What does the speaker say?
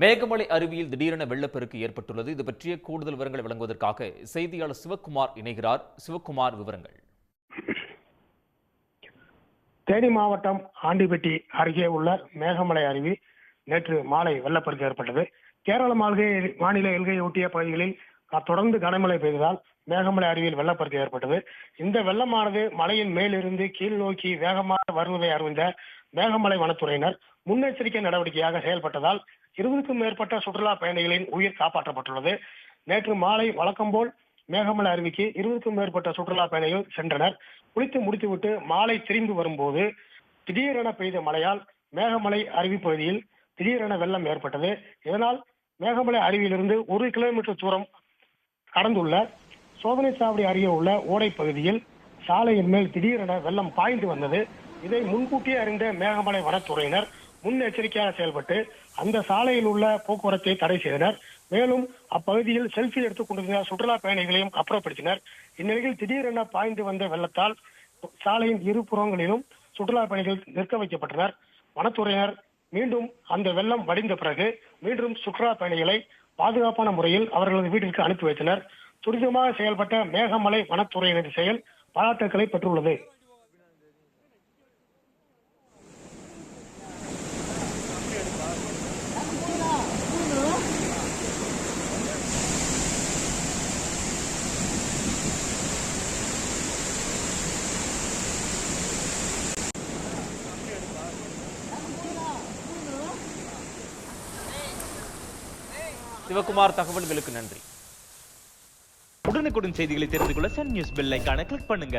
மேகமலை அருவியில் திடீரென வெள்ளப்பெருக்கு ஏற்பட்டுள்ளது. இது பற்றிய கூடுதல் விவரங்களை வழங்குவதற்காக செய்தியாளர் சிவக்குமார் இணைகிறார். சிவக்குமார், விவரங்கள். தேனி மாவட்டம் ஆண்டிப்பட்டி அருகே உள்ள மேகமலை அருவி நேற்று மாலை வெள்ளப்பெருக்கு ஏற்பட்டது. கேரள மாநில எல்கையை ஒட்டிய பகுதிகளில் தொடர்ந்து கனமழை பெய்ததால் மேகமலை அருவியில் வெள்ளப்பெருக்கு ஏற்பட்டது. இந்த வெள்ளமானது மலையின் மேலிருந்து கீழ் நோக்கி வேகமாக வருவதை அறிந்த மேகமலை வனத்துறையினர் முன்னெச்சரிக்கை நடவடிக்கையாக செயல்பட்டதால் 20க்கும் மேற்பட்ட சுற்றுலா பயணிகளின் உயிர் காப்பாற்றப்பட்டுள்ளது. நேற்று மாலை வழக்கம்போல் மேகமலை அருவிக்கு 20க்கும் மேற்பட்ட சுற்றுலா பயணிகள் சென்றனர். குளித்து முடித்துவிட்டு மாலை திரும்பி வரும்போது திடீரென பெய்த மழையால் மேகமலை அருவி பகுதியில் திடீரென வெள்ளம் ஏற்பட்டது. இதனால் மேகமலை அருவியிலிருந்து 1 கிலோமீட்டர் தூரம் கடந்துள்ள சோதனை சாவடி அருகே உள்ள ஓடை பகுதியில் சாலையின் மேல் திடீரென வெள்ளம் பாய்ந்து வந்தது. இதை முன்கூட்டியே அறிந்த மேகமலை வனத்துறையினர் முன்னெச்சரிக்கையாக செயல்பட்டு அந்த சாலையில் உள்ள போக்குவரத்தை தடை செய்தனர். மேலும் அப்பகுதியில் செல்ஃபி எடுத்துக் கொண்டிருந்த சுற்றுலா பயணிகளையும் அப்புறப்படுத்தினர். இந்நிலையில் திடீரென பாய்ந்து வந்த வெள்ளத்தால் சாலையின் இரு புறங்களிலும் சுற்றுலா பயணிகள் நிற்க வைக்கப்பட்டனர். வனத்துறையினர் மீண்டும் அந்த வெள்ளம் வடிந்த பிறகு மீண்டும் சுற்றுலா பயணிகளை பாதுகாப்பான முறையில் அவர்களது வீட்டிற்கு அனுப்பி வைத்தனர். துரிதமாக செயல்பட்ட மேகமலை வனத்துறையினரின் செயல் பாராட்டுக்களை பெற்றுள்ளது. சிவக்குமார், தகவல்களுக்கு நன்றி. உடனுக்குடன் செய்திகளை தெரிந்து கொள்ள சன் நியூஸ் பெல் ஐகானை கிளிக் பண்ணுங்க.